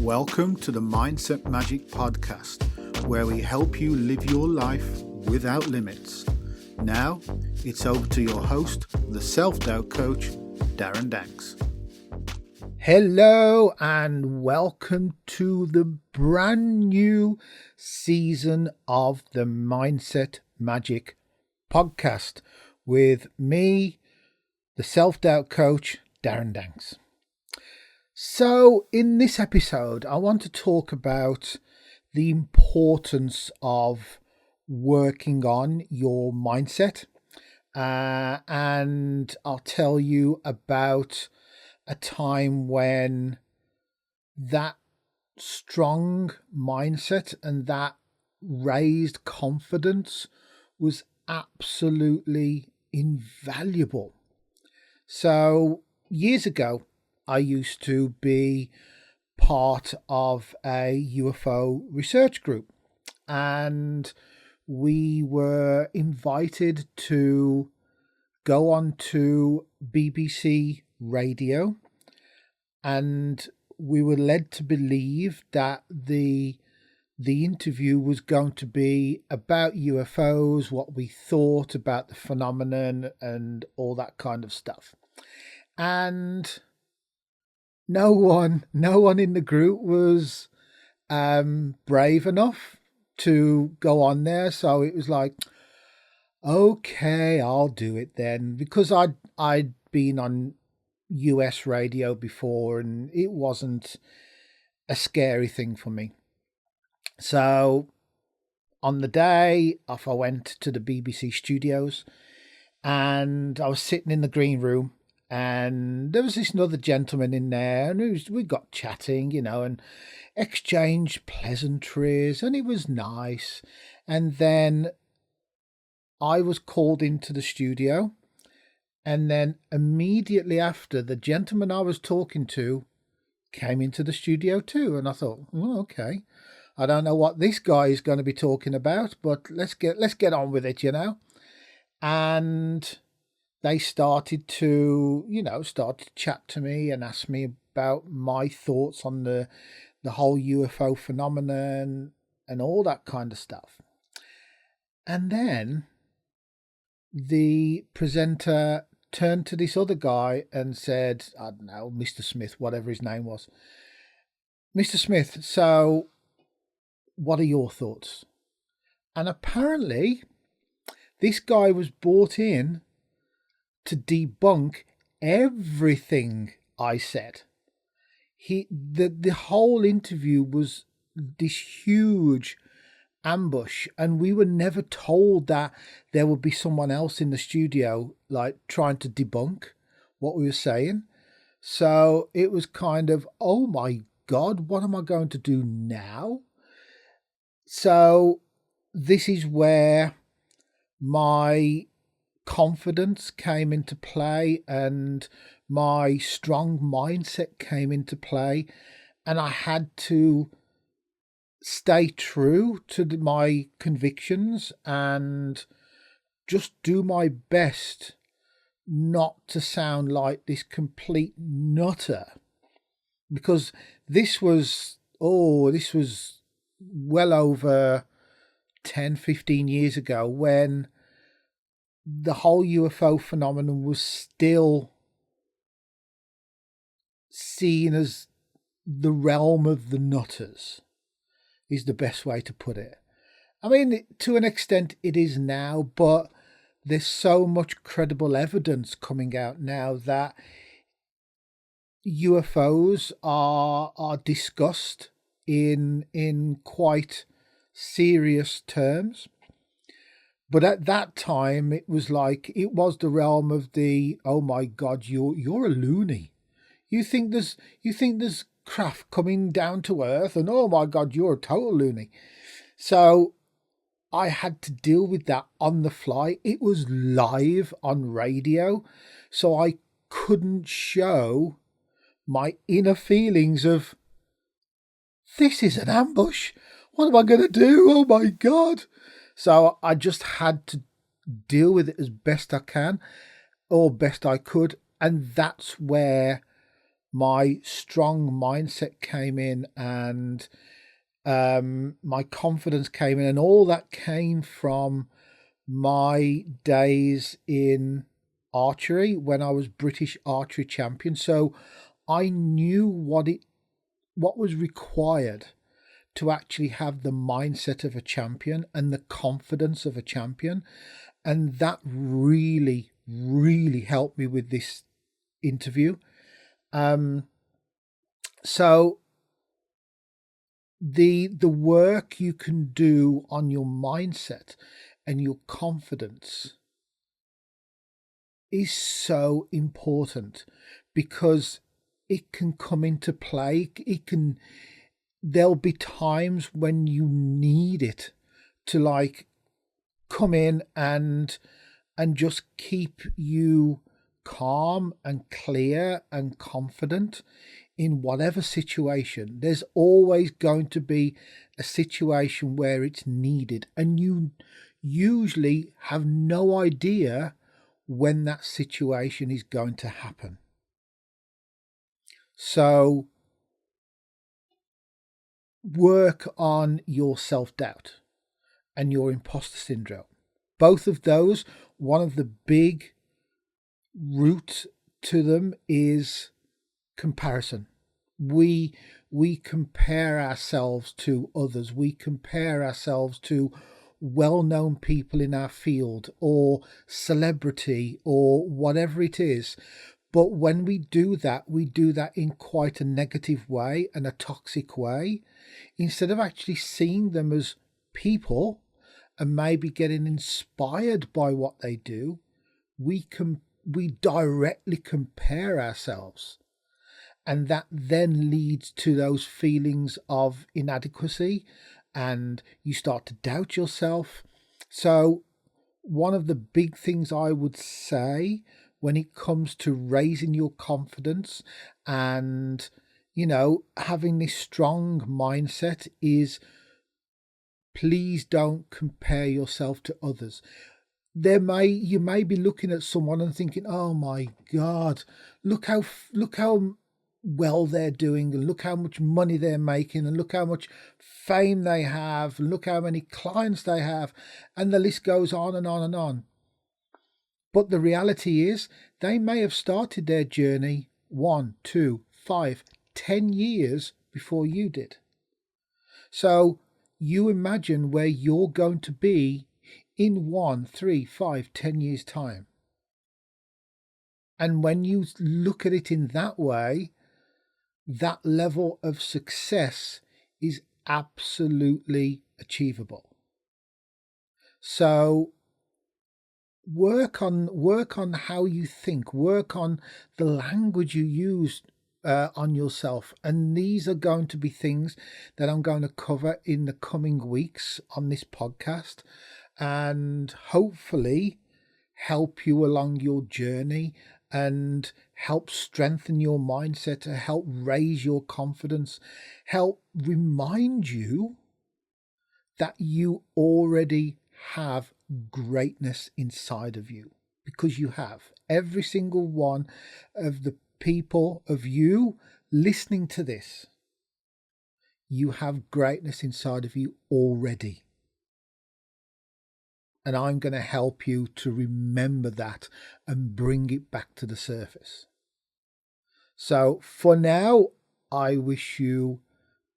Welcome to the Mindset Magic Podcast, where we help you live your life without limits. Now, it's over to your host, the Self-Doubt Coach Darren Danks. Hello and welcome to the brand new season of the Mindset Magic Podcast with me, the Self-Doubt Coach Darren Danks. So in this episode, I want to talk about the importance of working on your mindset, and I'll tell you about a time when that strong mindset and that raised confidence was absolutely invaluable. So years ago, I used to be part of a UFO research group, and we were invited to go on to BBC radio, and we were led to believe that the interview was going to be about UFOs, what we thought about the phenomenon and all that kind of stuff. And no one in the group was brave enough to go on there. So it was like, okay, I'll do it then, because I'd been on US radio before and it wasn't a scary thing for me. So on the day off, I went to the BBC studios and I was sitting in the green room, and there was this other gentleman in there, and we got chatting, and exchanged pleasantries, and it was nice. And then I was called into the studio, and then immediately after, the gentleman I was talking to came into the studio too. And I thought, oh, okay, I don't know what this guy is going to be talking about, but let's get on with it, And they started to chat to me and ask me about my thoughts on the whole UFO phenomenon and all that kind of stuff. And then the presenter turned to this other guy and said, I don't know, Mr. Smith, whatever his name was. Mr. Smith, so what are your thoughts? And apparently this guy was brought in to debunk everything I said. The whole interview was this huge ambush, and we were never told that there would be someone else in the studio like trying to debunk what we were saying. So it was kind of, oh my God, what am I going to do now? So this is where my confidence came into play and my strong mindset came into play, and I had to stay true to my convictions and just do my best not to sound like this complete nutter, because this was well over 10-15 years ago, when the whole UFO phenomenon was still seen as the realm of the nutters, is the best way to put it. I mean, to an extent it is now, but there's so much credible evidence coming out now that UFOs are discussed in quite serious terms. But at that time, it was the realm of the, oh my God, you're a loony. You think there's craft coming down to Earth, and oh my God, you're a total loony. So I had to deal with that on the fly. It was live on radio, so I couldn't show my inner feelings of, this is an ambush. What am I going to do? Oh my God. So I just had to deal with it as best I can, or best I could. And that's where my strong mindset came in, and my confidence came in, and all that came from my days in archery when I was British archery champion. So I knew what was required to actually have the mindset of a champion and the confidence of a champion. And that really, really helped me with this interview. So the work you can do on your mindset and your confidence is so important, because it can come into play. There'll be times when you need it to like come in and just keep you calm and clear and confident in whatever situation. There's always going to be a situation where it's needed, and you usually have no idea when that situation is going to happen. So work on your self-doubt and your imposter syndrome. Both of those, one of the big roots to them is comparison. We compare ourselves to others. We compare ourselves to well-known people in our field or celebrity or whatever it is. But when we do that in quite a negative way and a toxic way, instead of actually seeing them as people and maybe getting inspired by what they do. We directly compare ourselves, and that then leads to those feelings of inadequacy, and you start to doubt yourself. So one of the big things I would say when it comes to raising your confidence and, having this strong mindset is, please don't compare yourself to others. You may be looking at someone and thinking, oh my God, look how well they're doing, and look how much money they're making, and look how much fame they have, and look how many clients they have, and the list goes on and on and on. But the reality is, they may have started their journey 1, 2, 5, 10 years before you did. So you imagine where you're going to be in 1, 3, 5, 10 years' time. And when you look at it in that way, that level of success is absolutely achievable. So work on how you think, work on the language you use on yourself. And these are going to be things that I'm going to cover in the coming weeks on this podcast, and hopefully help you along your journey and help strengthen your mindset, to help raise your confidence, help remind you that you already have greatness inside of you, because you have. Every single one of the people of you listening to this, you have greatness inside of you already. And I'm going to help you to remember that and bring it back to the surface. So for now, I wish you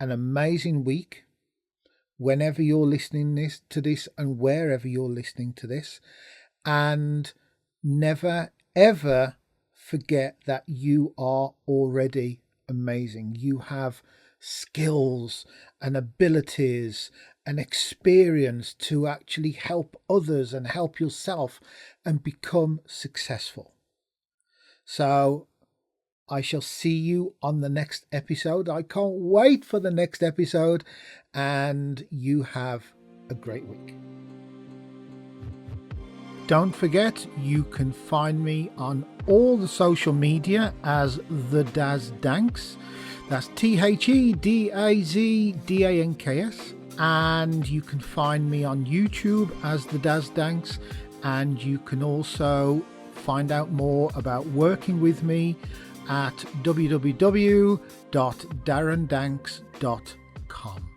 an amazing week whenever you're listening to this and wherever you're listening to this. And never, ever forget that you are already amazing. You have skills and abilities and experience to actually help others and help yourself and become successful. So I shall see you on the next episode. I can't wait for the next episode, and you have a great week. Don't forget, you can find me on all the social media as the Daz Danks. That's TheDazDanks. And you can find me on YouTube as the Daz Danks. And you can also find out more about working with me at www.darrendanks.com.